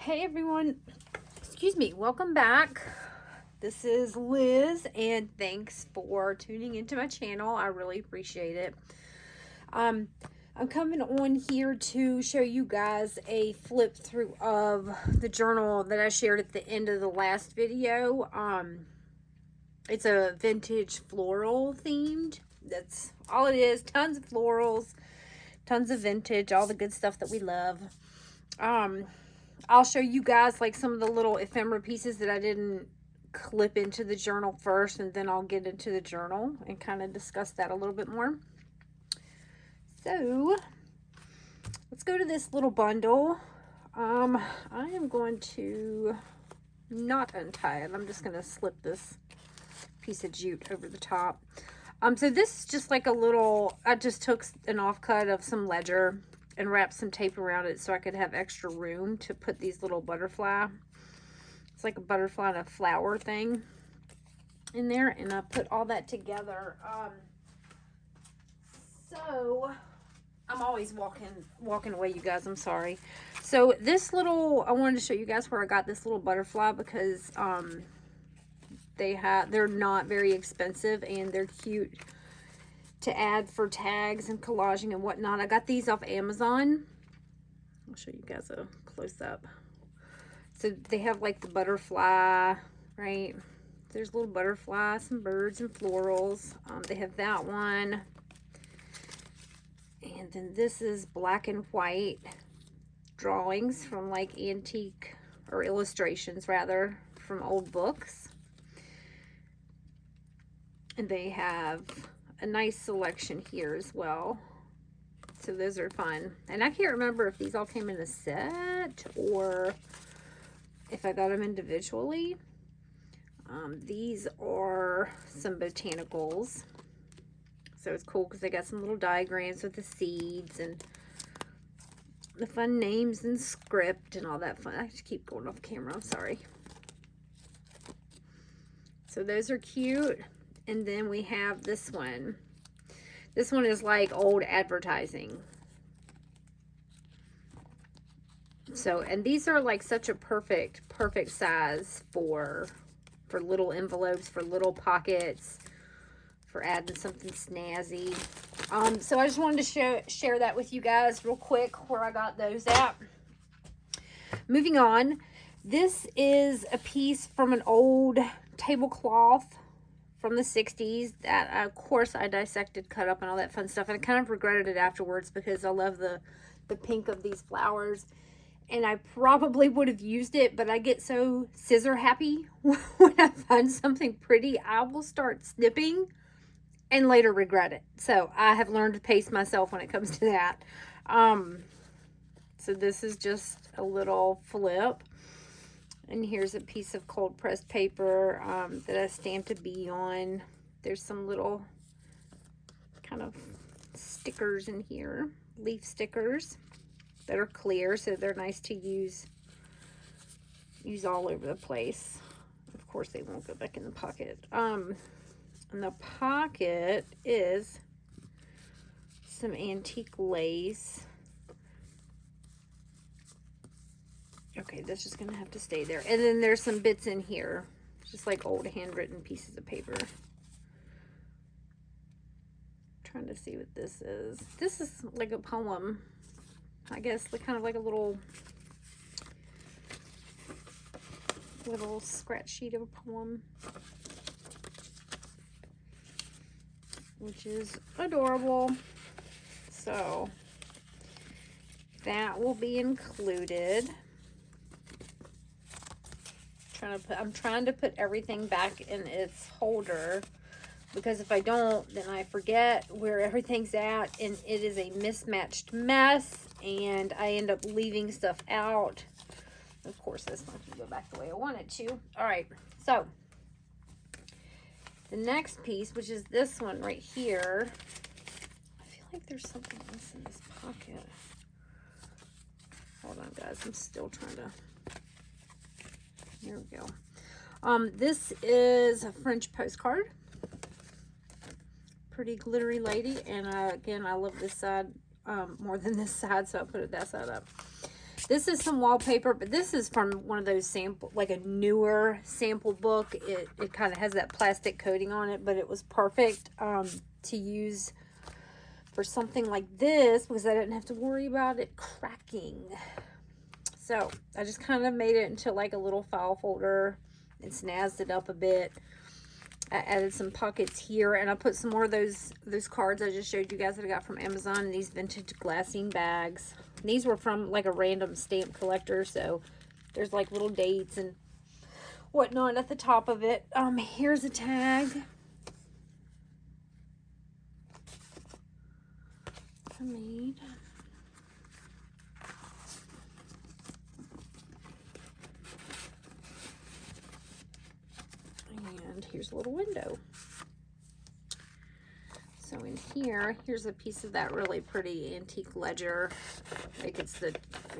Hey everyone, excuse me, welcome back. This is Liz and thanks for tuning into my channel. I really appreciate it. I'm coming on here to show you guys a flip through of the journal that I shared at the end of the last video. It's a vintage floral themed. That's all it is. Tons of florals, tons of vintage, all the good stuff that we love. I'll show you guys like some of the little ephemera pieces that I didn't clip into the journal first, and then I'll get into the journal and kind of discuss that a little bit more. So let's go to this little bundle. I am going to not untie it. I'm just going to slip this piece of jute over the top. So this is just like a little, I just took an offcut of some ledger and wrapped some tape around it so I could have extra room to put these little butterfly. It's like a butterfly and a flower thing in there, and I put all that together. So I'm always walking away, you guys. I'm sorry. So this little, I wanted to show you guys where I got this little butterfly because they're not very expensive and they're cute to add for tags and collaging and whatnot. I got these off Amazon. I'll show you guys a close-up. So they have like the butterfly, right? There's a little butterfly, some birds and florals. They have that one. And then this is black and white drawings from like antique, or illustrations rather, from old books. And they have a nice selection here as well. So those are fun. And I can't remember if these all came in a set or if I got them individually. These are some botanicals. So it's cool because they got some little diagrams with the seeds and the fun names and script and all that fun. I just keep going off camera, I'm sorry. So those are cute. And then we have this one. This one is like old advertising. So, and these are like such a perfect size for little envelopes, for little pockets, for adding something snazzy. So I just wanted to share that with you guys real quick where I got those at. Moving on, this is a piece from an old tablecloth from the 60s that of course I dissected, cut up, and all that fun stuff, and I kind of regretted it afterwards because I love the pink of these flowers, and I probably would have used it, but I get so scissor happy when I find something pretty. I will start snipping and later regret it. So I have learned to pace myself when it comes to that. So this is just a little flip. And here's a piece of cold pressed paper that I stamped a bee on. There's some little kind of stickers in here, leaf stickers that are clear, so they're nice to use all over the place. Of course, they won't go back in the pocket. And the pocket is some antique lace. Okay, that's just going to have to stay there. And then there's some bits in here. Just like old handwritten pieces of paper. Trying to see what this is. This is like a poem. I guess like kind of like a little scratch sheet of a poem. Which is adorable. So that will be included. I'm trying to put everything back in its holder, because if I don't, then I forget where everything's at and it is a mismatched mess and I end up leaving stuff out. Of course, this one can go back the way I want it to. All right, so the next piece, which is this one right here. I feel like there's something else in this pocket. Hold on, guys. I'm still trying to... Here we go. This is a French postcard. Pretty glittery lady. And again, I love this side more than this side, so I put it that side up. This is some wallpaper, but this is from one of those sample, like a newer sample book. It kind of has that plastic coating on it, but it was perfect to use for something like this because I didn't have to worry about it cracking. So I just kind of made it into like a little file folder and snazzed it up a bit. I added some pockets here, and I put some more of those cards I just showed you guys that I got from Amazon in these vintage glassine bags. And these were from like a random stamp collector, so there's like little dates and whatnot at the top of it. Here's a tag. I made. And here's a little window. So in here, here's a piece of that really pretty antique ledger. Like it's the,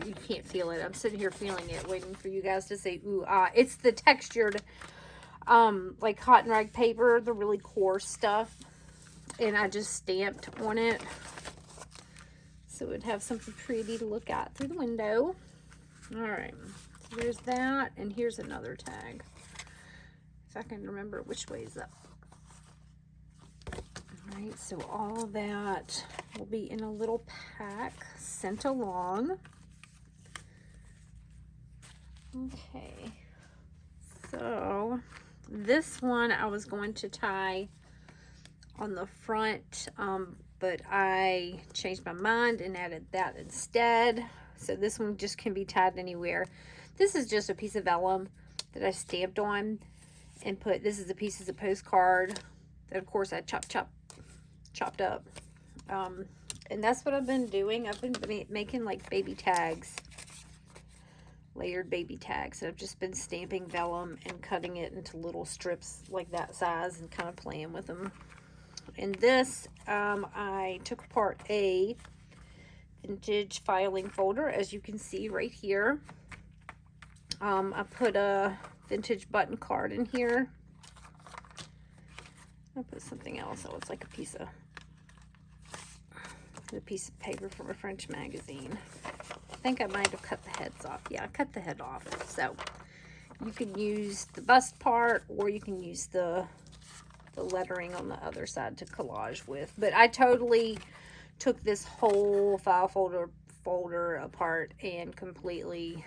you can't feel it. I'm sitting here feeling it, waiting for you guys to say, ooh, ah. It's the textured, like cotton rag paper, the really coarse stuff. And I just stamped on it. So it would have something pretty to look at through the window. All right, so there's that. And here's another tag. If I can remember which way is up. All right, so all of that will be in a little pack sent along. Okay, so this one I was going to tie on the front, but I changed my mind and added that instead. So this one just can be tied anywhere. This is just a piece of vellum that I stamped on and put, this is the pieces of postcard that of course I chopped up. And that's what I've been doing. I've been making like baby tags, layered baby tags. And I've just been stamping vellum and cutting it into little strips like that size and kind of playing with them. In this, I took apart a vintage filing folder, as you can see right here. I put a vintage button card in here. I'll put something else. Oh, it's like a piece of paper from a French magazine. I think I might have cut the heads off. Yeah, I cut the head off. So you can use the bust part, or you can use the lettering on the other side to collage with. But I totally took this whole file folder apart and completely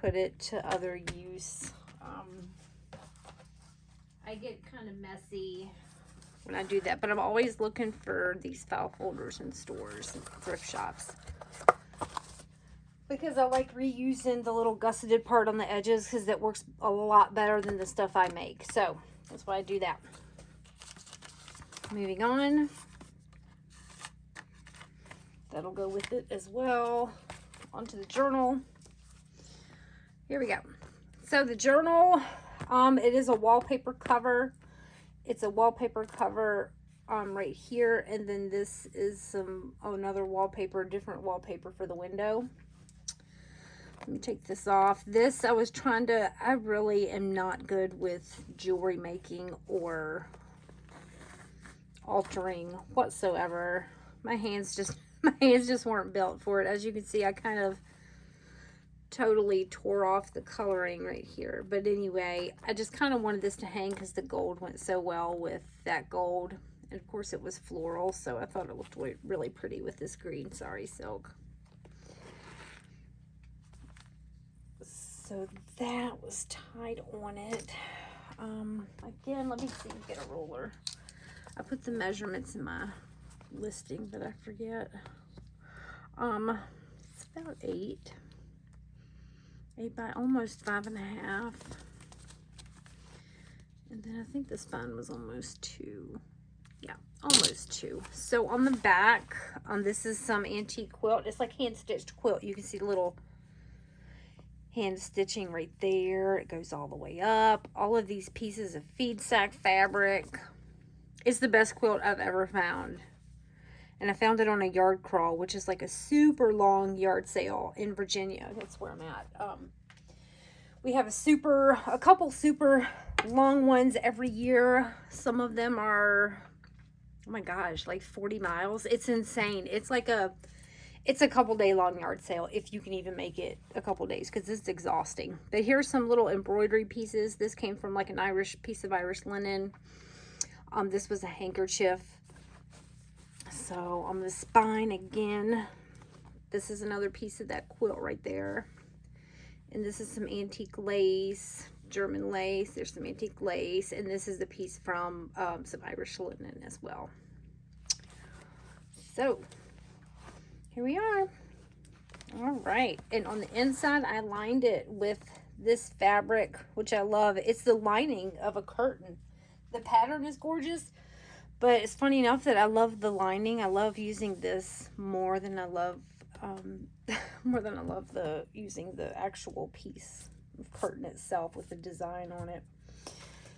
put it to other use. I get kind of messy when I do that, but I'm always looking for these file folders in stores and thrift shops because I like reusing the little gusseted part on the edges because that works a lot better than the stuff I make. So that's why I do that. Moving on. That'll go with it as well. Onto the journal. Here we go. So the journal, it is a wallpaper cover. It's a wallpaper cover right here, and then this is another wallpaper, different wallpaper for the window. Let me take this off. This, I really am not good with jewelry making or altering whatsoever. My hands just weren't built for it. As you can see, I kind of totally tore off the coloring right here. But anyway, I just kind of wanted this to hang because the gold went so well with that gold. And of course it was floral, so I thought it looked really pretty with this green sari silk. So that was tied on it. Again, let me see if I get a ruler. I put the measurements in my listing, but I forget. It's about 8 by almost 5.5. And then I think the spine was almost 2. Yeah, almost 2. So on the back, this is some antique quilt. It's like hand-stitched quilt. You can see the little hand stitching right there. It goes all the way up. All of these pieces of feed sack fabric. It's the best quilt I've ever found. And I found it on a yard crawl, which is like a super long yard sale in Virginia. That's where I'm at. We have a couple super long ones every year. Some of them are Oh my gosh, like 40 miles. It's insane. It's a couple day long yard sale if you can even make it a couple days, because it's exhausting. But here's some little embroidery pieces. This came from like an Irish piece of Irish linen. This was a handkerchief. So on the spine again, this is another piece of that quilt right there. And this is some antique lace, German lace. There's some antique lace. And this is a piece from some Irish linen as well. So here we are. All right. And on the inside, I lined it with this fabric, which I love. It's the lining of a curtain. The pattern is gorgeous, but it's funny enough that I love the lining. I love using this more than I love using the actual piece of curtain itself with the design on it.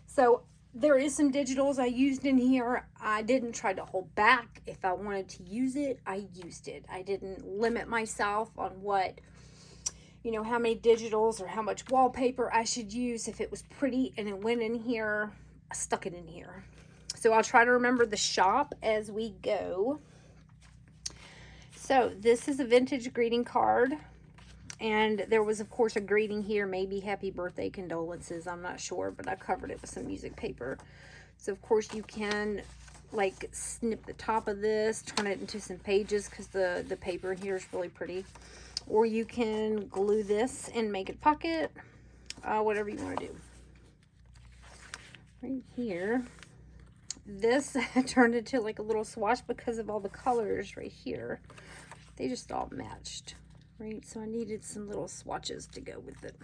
So there is some digitals I used in here. I didn't try to hold back. If I wanted to use it, I used it. I didn't limit myself on what, how many digitals or how much wallpaper I should use. If it was pretty and it went in here, I stuck it in here. So I'll try to remember the shop as we go. So this is a vintage greeting card. And there was, of course, a greeting here, maybe happy birthday condolences. I'm not sure, but I covered it with some music paper. So, of course, you can, like, snip the top of this, turn it into some pages, because the paper in here is really pretty. Or you can glue this and make it pocket, whatever you want to do. Right here. This turned into, like, a little swatch because of all the colors right here. They just all matched. Right, so I needed some little swatches to go with it.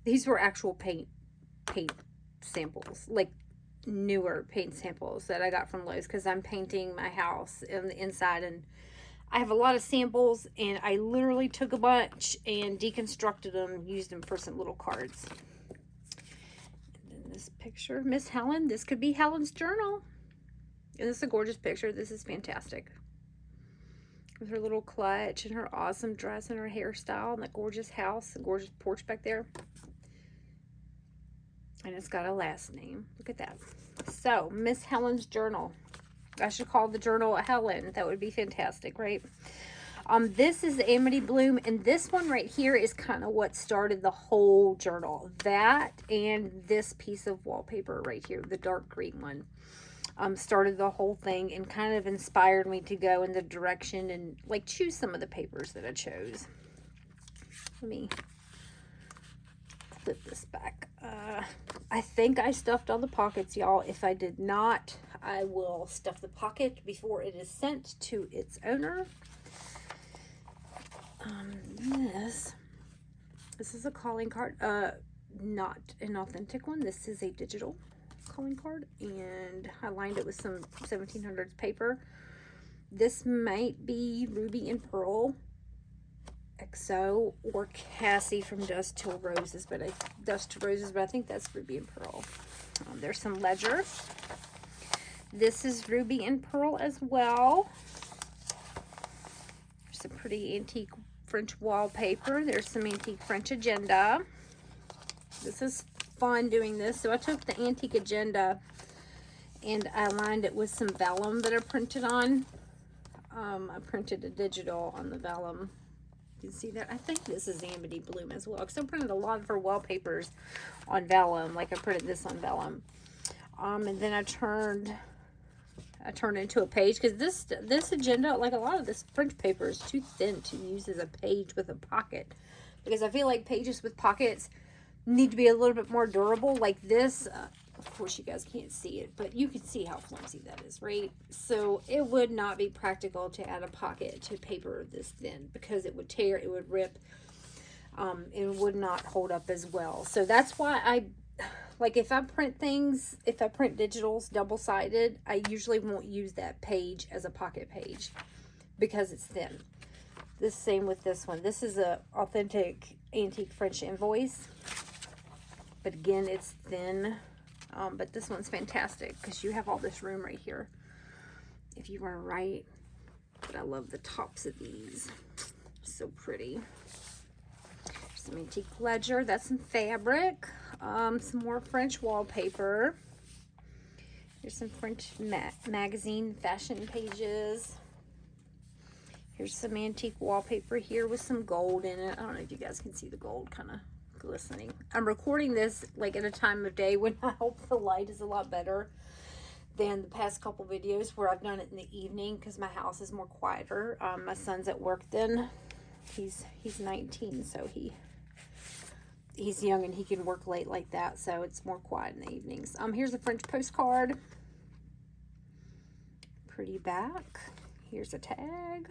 These were actual paint samples, like newer paint samples that I got from Lowe's, because I'm painting my house on the inside, and I have a lot of samples, and I literally took a bunch and deconstructed them, used them for some little cards. And then this picture, Miss Helen, this could be Helen's journal. And this is a gorgeous picture. This is fantastic. With her little clutch and her awesome dress and her hairstyle and that gorgeous house, the gorgeous porch back there. And it's got a last name. Look at that. So, Miss Helen's journal. I should call the journal Helen. That would be fantastic, right? This is Amity Bloom, and this one right here is kind of what started the whole journal. That and this piece of wallpaper right here, the dark green one. Started the whole thing and kind of inspired me to go in the direction and like choose some of the papers that I chose. Let me flip this back. I think I stuffed all the pockets, y'all. If I did not, I will stuff the pocket before it is sent to its owner. This is a calling card. Not an authentic one. This is a digital calling card, and I lined it with some 1700s paper. This might be Ruby and Pearl XO or Cassie from Dust to Roses, but I think that's Ruby and Pearl. There's some ledger. This is Ruby and Pearl as well. There's some pretty antique French wallpaper. There's some antique French agenda. This is fun doing this. So I took the antique agenda and I lined it with some vellum that I printed on. I printed a digital on the vellum. You can see that. I think this is Amity Bloom as well, because I printed a lot of her wallpapers on vellum. Like I printed this on vellum. And then I turned it into a page, because this agenda, like a lot of this French paper, is too thin to use as a page with a pocket, because I feel like pages with pockets need to be a little bit more durable. Like this, of course you guys can't see it, but you can see how flimsy that is, right? So it would not be practical to add a pocket to paper this thin, because it would tear, it would rip, it would not hold up as well. So that's why like if I print digitals double-sided, I usually won't use that page as a pocket page because it's thin. The same with this one. This is a authentic antique French invoice, but again, it's thin. But this one's fantastic because you have all this room right here if you want to write. But I love the tops of these. So pretty. Some antique ledger. That's some fabric. Some more French wallpaper. Here's some French magazine fashion pages. Here's some antique wallpaper here with some gold in it. I don't know if you guys can see the gold kind of glistening. I'm recording this like at a time of day when I hope the light is a lot better than the past couple videos where I've done it in the evening because my house is more quieter. My son's at work then. He's 19, so he's young and he can work late like that, so it's more quiet in the evenings. Here's a French postcard. Pretty back. Here's a tag.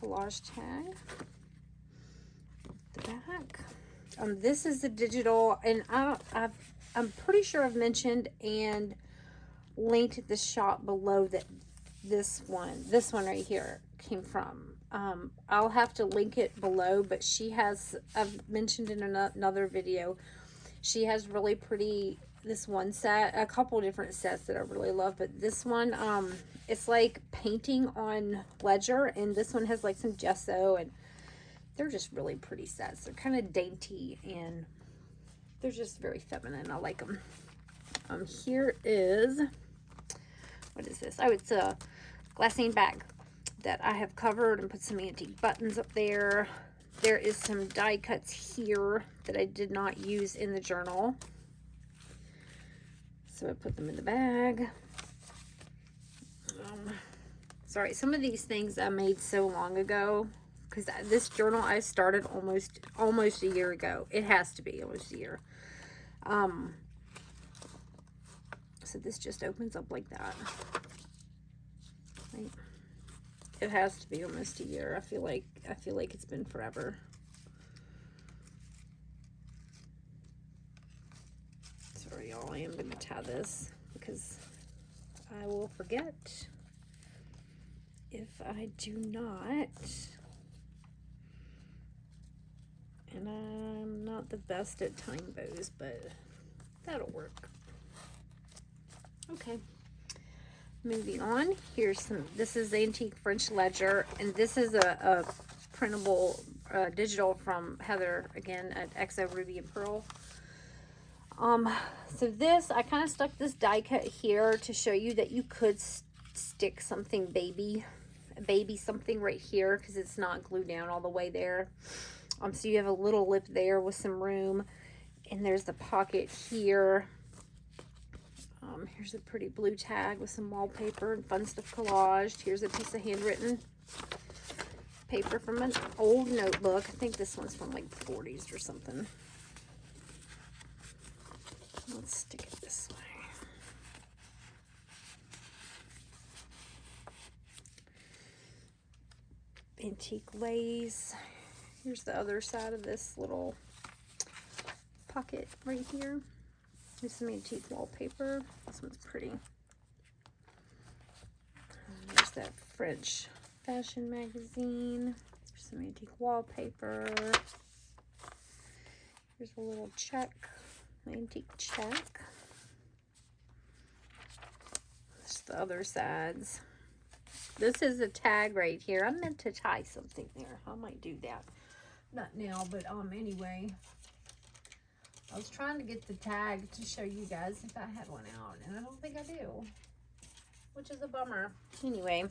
Collage tag. The back. This is the digital, and I'm pretty sure I've mentioned and linked the shop below that this one right here came from. I'll have to link it below, but she has, I've mentioned in another video, she has really pretty, this one set, a couple different sets that I really love, but this one, it's like painting on ledger, and this one has like some gesso, and they're just really pretty sets. They're kind of dainty, and they're just very feminine. I like them. Here is, what is this? Oh, it's a glassine bag that I have covered and put some antique buttons up there. There is some die cuts here that I did not use in the journal, so I put them in the bag. Sorry, some of these things I made so long ago, because this journal I started almost a year ago. It has to be almost a year. So this just opens up like that. Right. It has to be almost a year. I feel like it's been forever. Sorry, y'all. I am going to tie this because I will forget if I do not. And I'm not the best at tying bows, but that'll work. Okay. Moving on, here's some, this is the antique French ledger, and this is a printable digital from Heather, again, at XO Ruby and Pearl. So this, I kind of stuck this die cut here to show you that you could stick something baby something right here, because it's not glued down all the way there. So you have a little lip there with some room, and there's the pocket here. Here's a pretty blue tag with some wallpaper and fun stuff collaged. Here's a piece of handwritten paper from an old notebook. I think this one's from like the 40s or something. Let's stick it this way. Antique lace. Here's the other side of this little pocket right here. Here's some antique wallpaper. This one's pretty. And there's that French fashion magazine. There's some antique wallpaper. Here's a little check, an antique check. There's the other sides. This is a tag right here. I meant to tie something there. I might do that. Not now, but anyway. I was trying to get the tag to show you guys if I had one out, and I don't think I do, which is a bummer. Anyway,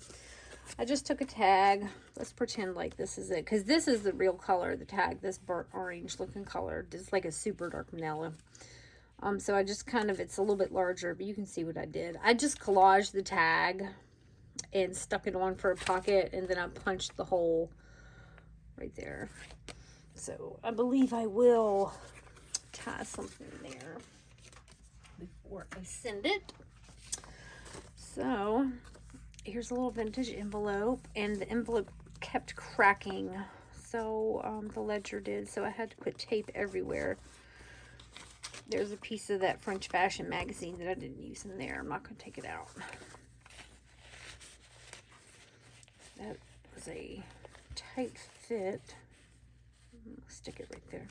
I just took a tag. Let's pretend like this is it, because this is the real color, the tag, this burnt orange looking color. It's like a super dark vanilla. So I just kind of, it's a little bit larger, but you can see what I did. I just collaged the tag and stuck it on for a pocket, and then I punched the hole right there. So I believe I will tie something there before I send it. So here's a little vintage envelope, and the envelope kept cracking, so the ledger did, so I had to put tape everywhere. There's a piece of that French fashion magazine that I didn't use in there. I'm not going to take it out. That was a tight fit. Stick it right there.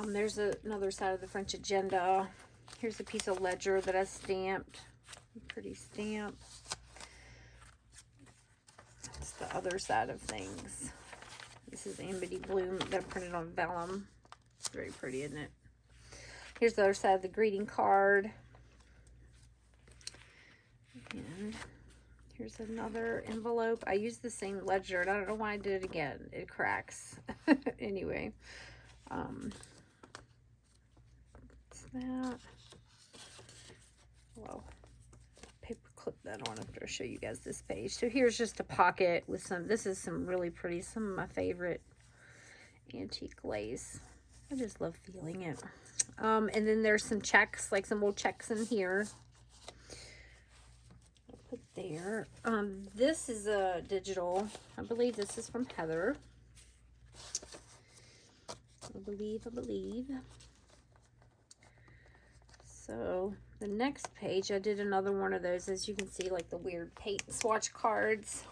There's another side of the French agenda. Here's a piece of ledger that I stamped. Pretty stamp. That's the other side of things. This is Amity Bloom that I printed on vellum. It's very pretty, isn't it? Here's the other side of the greeting card. Here's another envelope. I used the same ledger, and I don't know why I did it again. It cracks. Anyway, what's that? Well, paper clip that on after I show you guys this page. So here's just a pocket with some, this is some really pretty, some of my favorite antique lace. I just love feeling it. And then there's some checks, like some old checks in here. I'll put there. This is a digital. I believe this is from Heather. I believe. So the next page, I did another one of those, as you can see, like the weird paint swatch cards.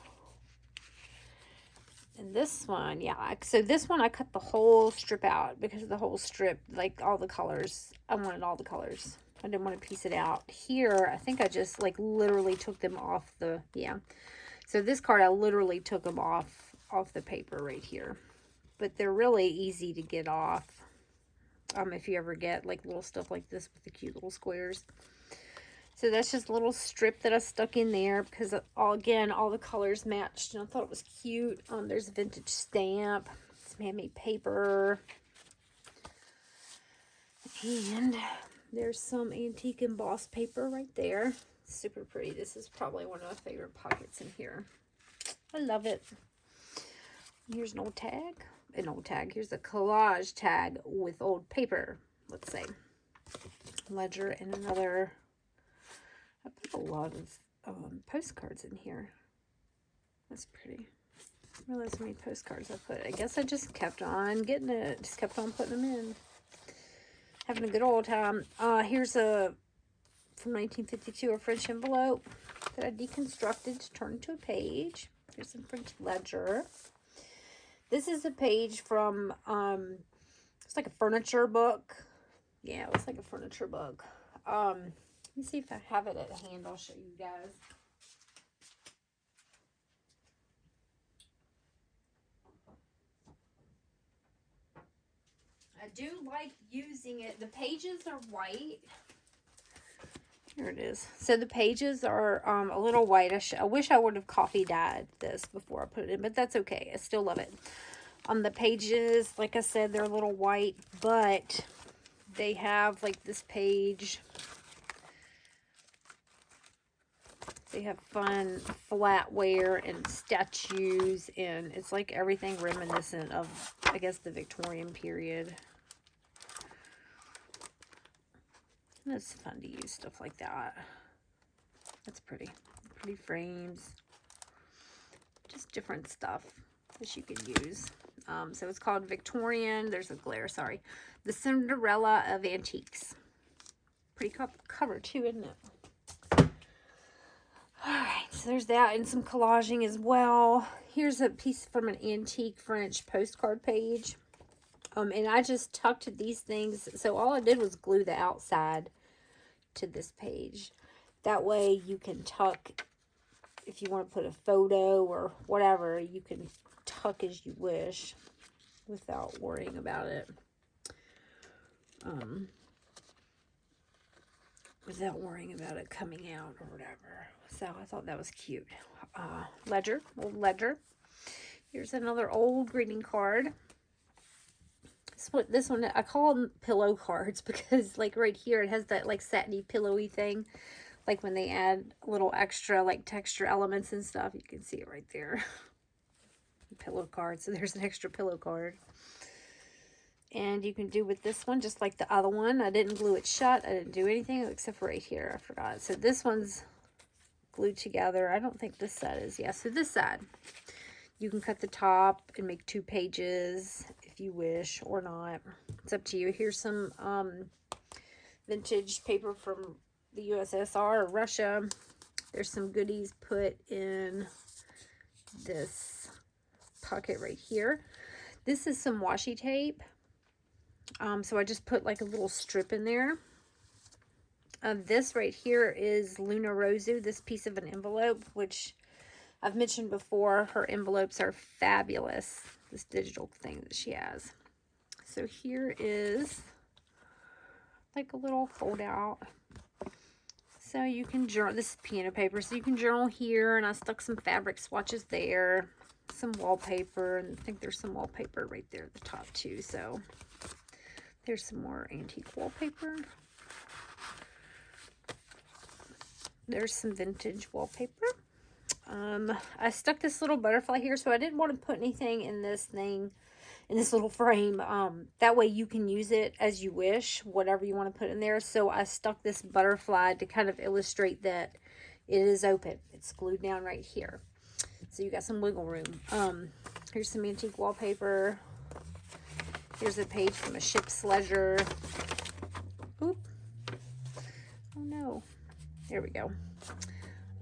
And this one, yeah, so this one I cut the whole strip out because the whole strip, like all the colors, I wanted all the colors. I didn't want to piece it out. Here, I think I just like literally took them off the, yeah. So this card, I literally took them off the paper right here. But they're really easy to get off. If you ever get like little stuff like this with the cute little squares. So that's just a little strip that I stuck in there because again, all the colors matched and I thought it was cute. There's a vintage stamp, some handmade paper, and there's some antique embossed paper right there. Super pretty. This is probably one of my favorite pockets in here. I love it. Here's an old tag. Here's a collage tag with old paper, let's say. Ledger and another. I put a lot of postcards in here. That's pretty. I realized how many postcards I put. I guess I just kept on getting it. Just kept on putting them in. Having a good old time. Here's a, from 1952, a French envelope that I deconstructed to turn into a page. Here's some French ledger. This is a page from, it's like a furniture book. Yeah, it looks like a furniture book. Let me see if I have it at hand. I'll show you guys. I do like using it. The pages are white. Here it is. So the pages are a little white. I wish I would have coffee dyed this before I put it in, but that's okay. I still love it. On the pages, like I said, they're a little white, but they have like this page. They have fun flatware and statues, and it's like everything reminiscent of, I guess, the Victorian period. And it's fun to use stuff like that. That's pretty. Pretty frames. Just different stuff that you could use. So it's called Victorian. There's a glare, sorry. The Cinderella of Antiques. Pretty cover too, isn't it? Alright, so there's that and some collaging as well. Here's a piece from an antique French postcard page. And I just tucked these things. So all I did was glue the outside to this page. That way you can tuck, if you want to put a photo or whatever, you can tuck as you wish without worrying about it. Without worrying about it coming out or whatever. So I thought that was cute. Ledger, old ledger. Here's another old greeting card. This one, I call them pillow cards because like right here it has that like satiny pillowy thing. Like when they add little extra like texture elements and stuff, you can see it right there. Pillow card. So there's an extra pillow card. And you can do with this one just like the other one. I didn't glue it shut. I didn't do anything except for right here. I forgot. So this one's glued together. I don't think this side is. Yeah, so this side. You can cut the top and make 2 pages if you wish or not. It's up to you. Here's some vintage paper from the USSR or Russia. There's some goodies put in this pocket right here. This is some washi tape. So I just put like a little strip in there. This right here is Luna Rosu, this piece of an envelope, which I've mentioned before. Her envelopes are fabulous. This digital thing that she has. So here is like a little fold out So you can journal. This is piano paper, so you can journal here. And I stuck some fabric swatches there. Some wallpaper, and I think there's some wallpaper right there at the top too. So there's some more antique wallpaper. There's some vintage wallpaper. I stuck this little butterfly here, so I didn't want to put anything in this thing, in this little frame. That way you can use it as you wish, whatever you want to put in there. So I stuck this butterfly to kind of illustrate that it is open. It's glued down right here. So you got some wiggle room. Here's some antique wallpaper. Here's a page from a ship's ledger. Oop. Oh no. There we go.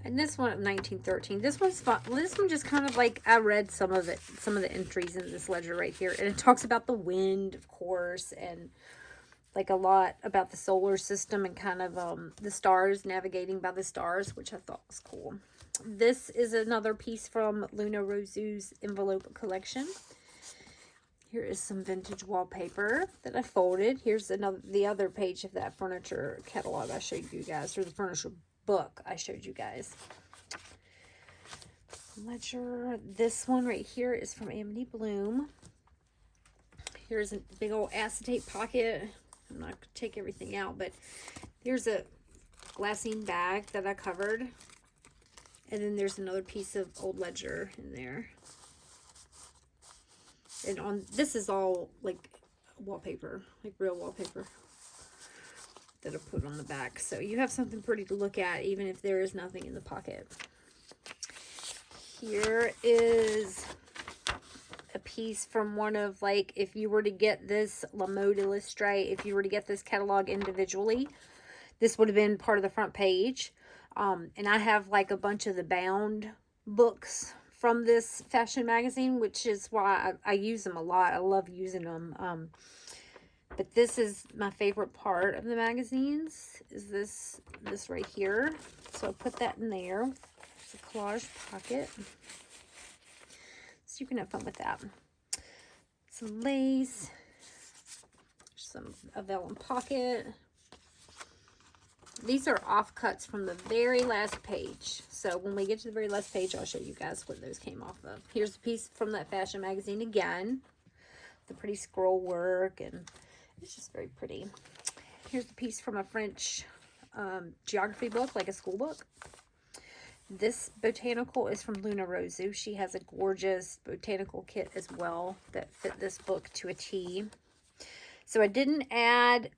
And this one, 1913. This one's fun. This one just kind of like, I read some of it, some of the entries in this ledger right here. And it talks about the wind, of course, and like a lot about the solar system and kind of the stars, navigating by the stars, which I thought was cool. This is another piece from Luna Rosu's envelope collection. Here is some vintage wallpaper that I folded. Here's the other page of that furniture catalog I showed you guys, or the furniture book I showed you guys. Ledger. This one right here is from Amity Bloom. Here's a big old acetate pocket. I'm not going to take everything out, but here's a glassine bag that I covered. And then there's another piece of old ledger in there. And on this is all like wallpaper, like real wallpaper that I put on the back. So you have something pretty to look at, even if there is nothing in the pocket. Here is a piece from one of, like, if you were to get this La Mode Illustrate, if you were to get this catalog individually, this would have been part of the front page. And I have like a bunch of the bound books from this fashion magazine, which is why I use them a lot. I love using them. But this is my favorite part of the magazines, is this right here. So I put that in there. It's a collage pocket. So you can have fun with that. Some lace. A vellum pocket. These are offcuts from the very last page. So when we get to the very last page, I'll show you guys what those came off of. Here's a piece from that fashion magazine again. The pretty scroll work, and it's just very pretty. Here's a piece from a French geography book, like a school book. This botanical is from Luna Rosu. She has a gorgeous botanical kit as well that fit this book to a T. So I didn't add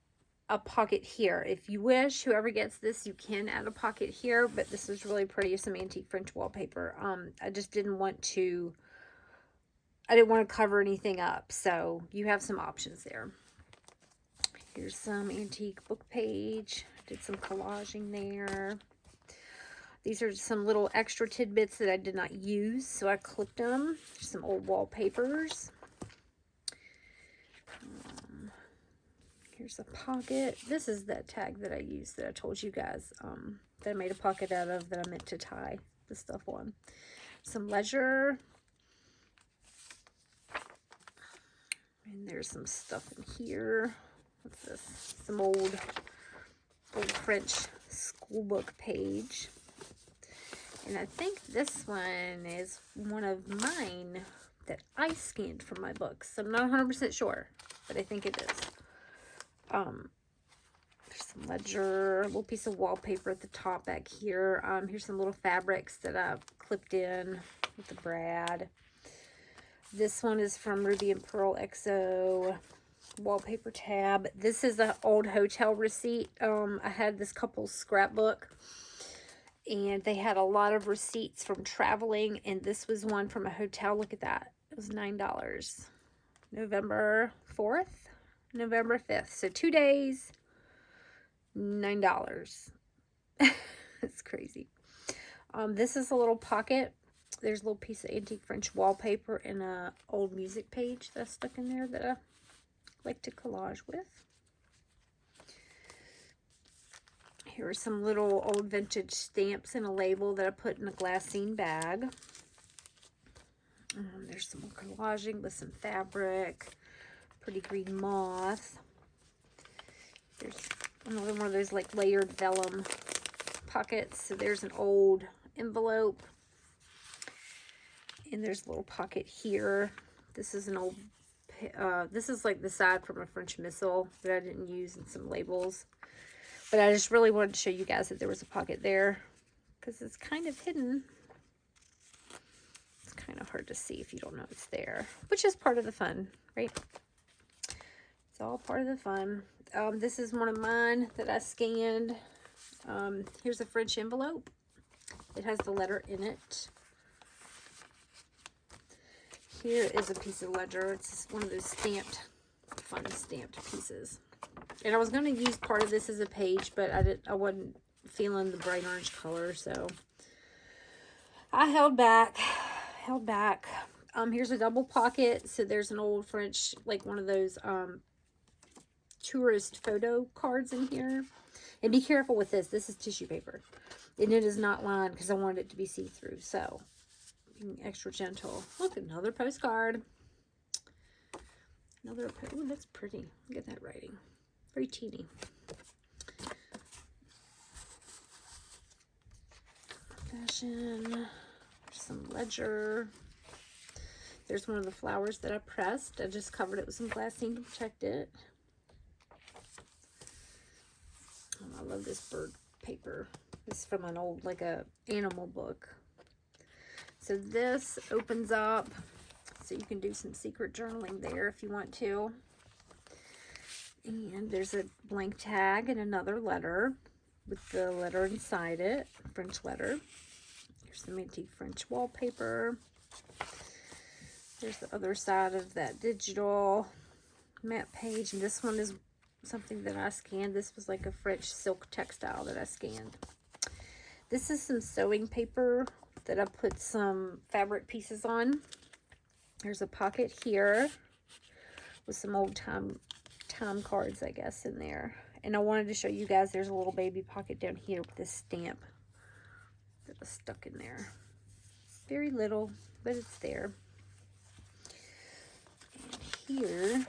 a pocket here. If you wish, whoever gets this, you can add a pocket here, but this is really pretty. Some antique French wallpaper. I just didn't want to, I didn't want to cover anything up, so you have some options there. Here's some antique book page. Did some collaging there. These are some little extra tidbits that I did not use, so I clipped them. Some old wallpapers. Here's a pocket. This is that tag that I used that I told you guys that I made a pocket out of that I meant to tie the stuff on. Some ledger. And there's some stuff in here. What's this? Some old French school book page. And I think this one is one of mine that I scanned from my books. I'm not 100% sure, but I think it is. There's some ledger, a little piece of wallpaper at the top back here. Here's some little fabrics that I've clipped in with the brad. This one is from Ruby and Pearl XO wallpaper tab. This is an old hotel receipt. I had this couple's scrapbook, and they had a lot of receipts from traveling, and this was one from a hotel. Look at that. It was $9. November 4th, November 5th. So 2 days, $9. It's crazy. This is a little pocket. There's a little piece of antique French wallpaper and a old music page that's stuck in there that I like to collage with. Here are some little old vintage stamps and a label that I put in a glassine bag. There's some more collaging with some fabric. Pretty green moth. There's another one of those like layered vellum pockets. So there's an old envelope. And there's a little pocket here. This is an old, this is like the side from a French missile that I didn't use, and some labels. But I just really wanted to show you guys that there was a pocket there, because it's kind of hidden. It's kind of hard to see if you don't know it's there, which is part of the fun, right? It's all part of the fun. This is one of mine that I scanned. Here's a French envelope. It has the letter in it. Here is a piece of ledger. It's one of those stamped, fun stamped pieces. And I was going to use part of this as a page, but I wasn't feeling the bright orange color, so I held back. Here's a double pocket. So there's an old French, like one of those tourist photo cards in here. And be careful with this. This is tissue paper. And it is not lined because I wanted it to be see-through. So being extra gentle. Look, another postcard. Oh, that's pretty. Look at that writing. Very teeny. Fashion. Some ledger. There's one of the flowers that I pressed. I just covered it with some glassine to protect it. Oh, I love this bird paper. This is from an old, like a animal book. So this opens up, so you can do some secret journaling there if you want to. And there's a blank tag and another letter with the letter inside it, French letter. Here's some antique French wallpaper. There's the other side of that digital map page. And this one is something that I scanned. This was like a French silk textile that I scanned. This is some sewing paper that I put some fabric pieces on. There's a pocket here with some old time cards, I guess, in there. And I wanted to show you guys there's a little baby pocket down here with this stamp that was stuck in there. It's very little, but it's there. And here,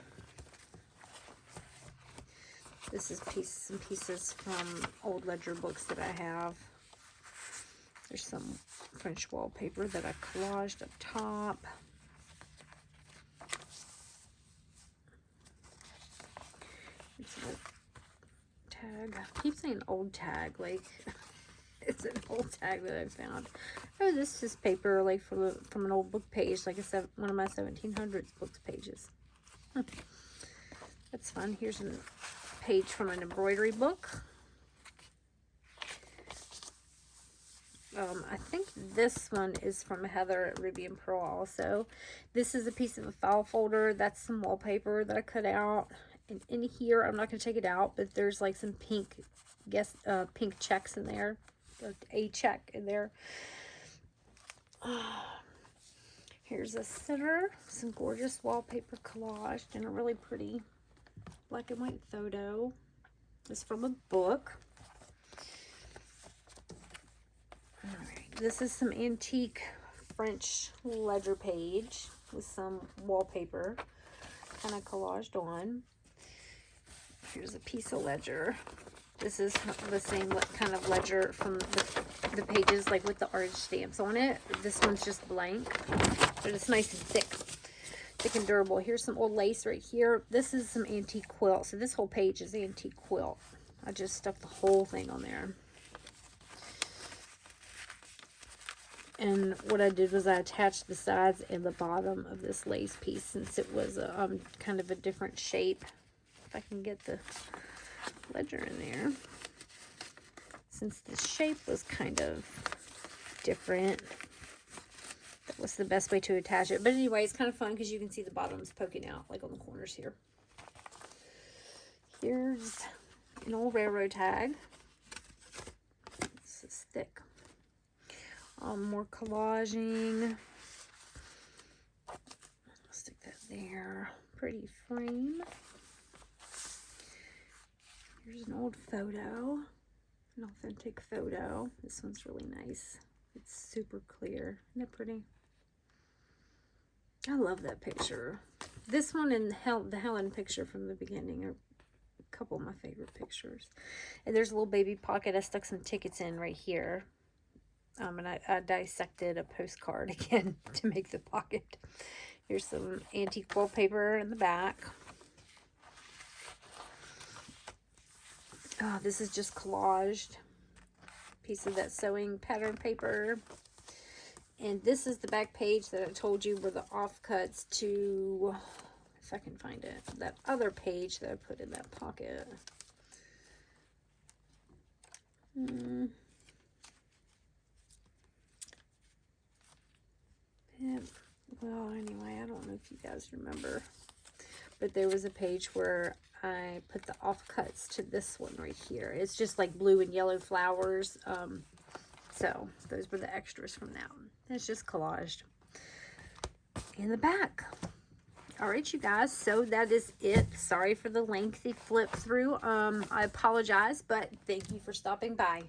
this is some pieces from old ledger books that I have. There's some French wallpaper that I collaged up top. It's an old tag. I keep saying old tag, like it's an old tag that I found. Oh, this is paper, like from an old book page, like one of my 1700s books pages. That's fun. Here's a page from an embroidery book. I think this one is from Heather at Ruby and Pearl also. This is a piece of a file folder. That's some wallpaper that I cut out. And in here, I'm not going to take it out, but there's like some pink checks in there. A check in there. Here's a center. Some gorgeous wallpaper collaged in a really pretty black and white photo. It's from a book. Alright, this is some antique French ledger page with some wallpaper kind of collaged on. Here's a piece of ledger. This is the same kind of ledger from the pages, like with the orange stamps on it. This one's just blank, but it's nice and thick and durable. Here's some old lace right here. This is some antique quilt. So this whole page is antique quilt. I just stuffed the whole thing on there. And what I did was I attached the sides and the bottom of this lace piece, since it was kind of a different shape. If I can get the ledger in there. Since the shape was kind of different, that was the best way to attach it. But anyway, it's kind of fun because you can see the bottoms poking out, like on the corners here. Here's an old railroad tag. This is thick. More collaging. Stick that there. Pretty frame. Here's an old photo. An authentic photo. This one's really nice. It's super clear. Isn't it pretty? I love that picture. This one and the Helen picture from the beginning are a couple of my favorite pictures. And there's a little baby pocket. I stuck some tickets in right here. And I dissected a postcard again to make the pocket. Here's some antique wallpaper in the back. Oh, this is just collaged. Piece of that sewing pattern paper. And this is the back page that I told you were the offcuts to, if I can find it, that other page that I put in that pocket. Yeah, well, anyway, I don't know if you guys remember, but there was a page where I put the offcuts to this one right here. It's just like blue and yellow flowers. So those were the extras from that one. It's just collaged in the back. All right, you guys, so that is it. Sorry for the lengthy flip through. I apologize, but thank you for stopping by.